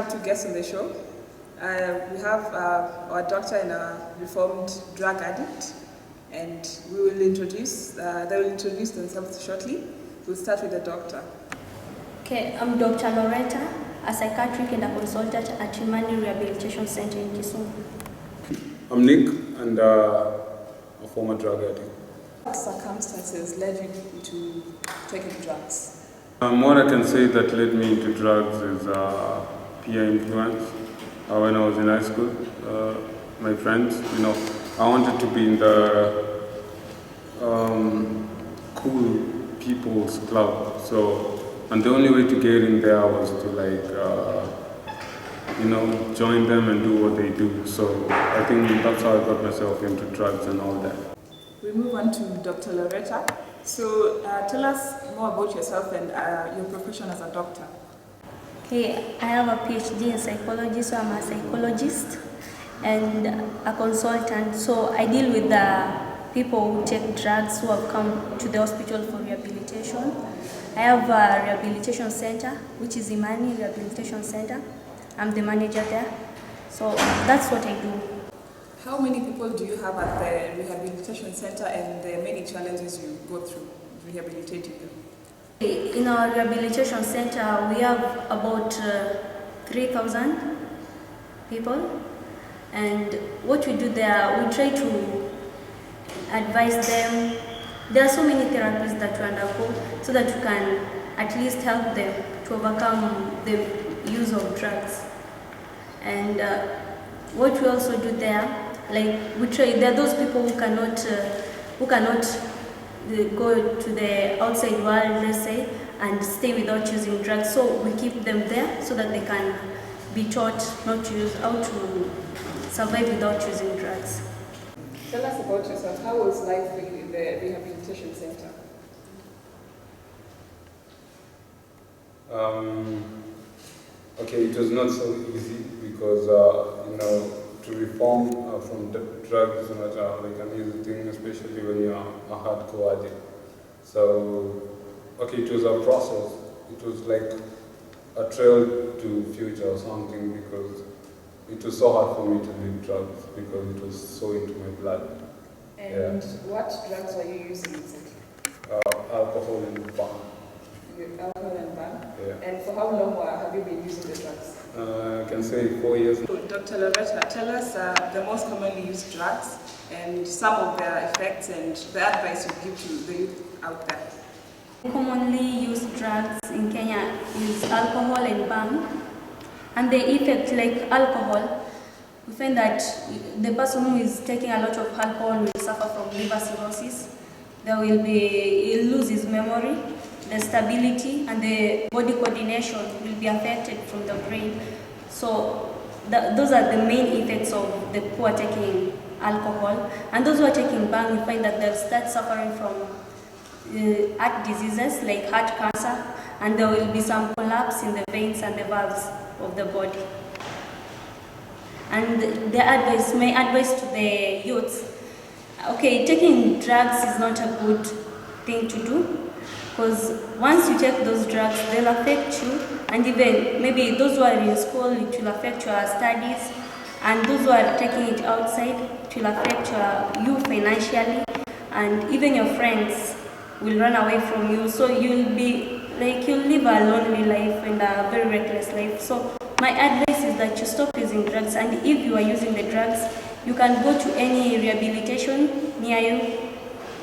have two guests on the show. We have our doctor and a reformed drug addict, and they will introduce themselves shortly. We'll start with the doctor. Okay, I'm Dr. Loretta, a psychiatric and a consultant at Humani Rehabilitation Center in Kisumu. I'm Nick, and a former drug addict. What circumstances led you to taking drugs? What I can say that led me into drugs is peer influence. When I was in high school, my friends, I wanted to be in the cool people's club. And the only way to get in there was to join them and do what they do. So I think that's how I got myself into drugs and all that. We move on to Dr. Loretta. So tell us more about yourself and your profession as a doctor. Okay, I have a PhD in psychology, so I'm a psychologist and a consultant. So I deal with the people who take drugs who have come to the hospital for rehabilitation. I have a rehabilitation center, which is Imani Rehabilitation Center. I'm the manager there. So that's what I do. How many people do you have at the rehabilitation center and the many challenges you go through rehabilitating them? In our rehabilitation center, we have about 3,000 people. And what we do there, we try to advise them. There are so many therapies that we undergo so that we can at least help them to overcome the use of drugs. And what we also do there, there are those people who cannot go to the outside world, let's say, and stay without using drugs. So we keep them there so that they can be taught how to survive without using drugs. Tell us about yourself. How was life in the rehabilitation center? Okay, it was not so easy because to reform from drugs is not like an easy thing, especially when you're a hardcore addict. So, okay, it was a process. It was like a trail to future or something, because it was so hard for me to leave drugs because it was so into my blood. And what drugs were you using exactly? Alcohol and Bhang. Alcohol and Bhang? Yeah. And for how long have you been using the drugs? I can say 4 years. Dr. Loretta, tell us the most commonly used drugs and some of their effects and the advice you give to the youth out there. Commonly used drugs in Kenya is alcohol and Bhang. And the effect, like alcohol, we find that the person who is taking a lot of alcohol will suffer from liver cirrhosis. He'll lose his memory, the stability, and the body coordination will be affected from the brain. So those are the main effects of the poor taking alcohol. And those who are taking Bhang, we find that they'll start suffering from heart diseases like heart cancer, and there will be some collapse in the veins and the valves of the body. And my advice to the youths, okay, taking drugs is not a good thing to do, because once you take those drugs, they'll affect you, and even maybe those who are in school, it will affect your studies, and those who are taking it outside, it will affect you financially, and even your friends will run away from you, so you'll live a lonely life and a very reckless life. So my advice is that you stop using drugs, and if you are using the drugs, you can go to any rehabilitation near you,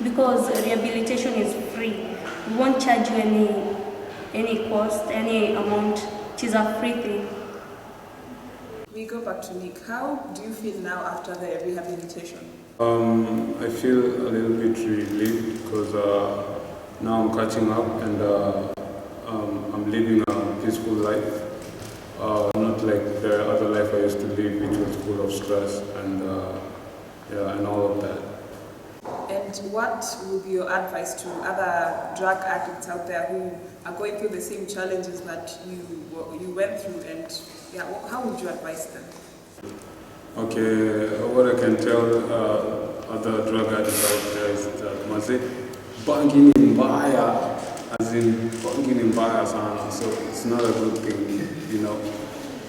because rehabilitation is free. We won't charge you any cost, any amount. It is a free thing. We go back to Nick. How do you feel now after the rehabilitation? I feel a little bit relieved because now I'm catching up and I'm living a peaceful life. Not like the other life I used to live, which was full of stress and all of that. And what would be your advice to other drug addicts out there who are going through the same challenges that you went through, and how would you advise them? Okay, what I can tell other drug addicts out there is that maze banging in mbaya, as in banging in mbaya sana, so it's not a good thing,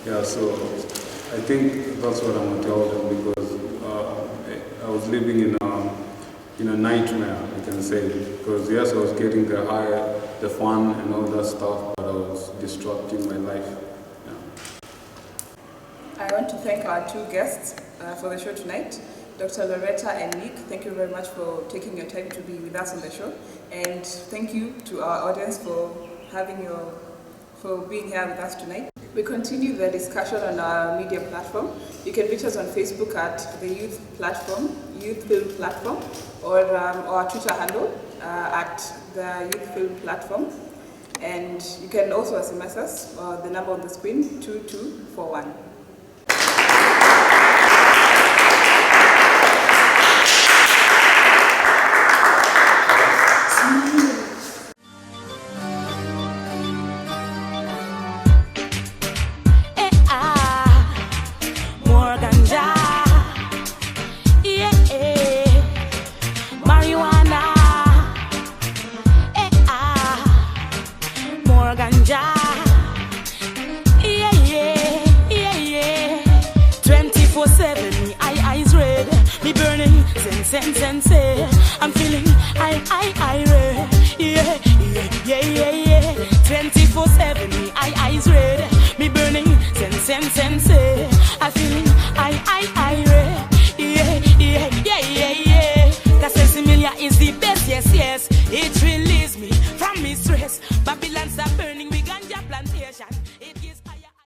Yeah, so I think that's what I'm gonna tell them because I was living in a nightmare, I can say. Because yes, I was getting the high, the fun and all that stuff, but I was disrupting my life. Yeah. I want to thank our two guests for the show tonight. Dr. Loretta and Nick, thank you very much for taking your time to be with us on the show. And thank you to our audience for being here with us tonight. We continue the discussion on our media platform. You can reach us on Facebook at the Youth Platform, Youth Film Platform, or our Twitter handle at the Youth Film Platform. And you can also SMS us, the number on the screen, 2241. Sense, I'm feeling I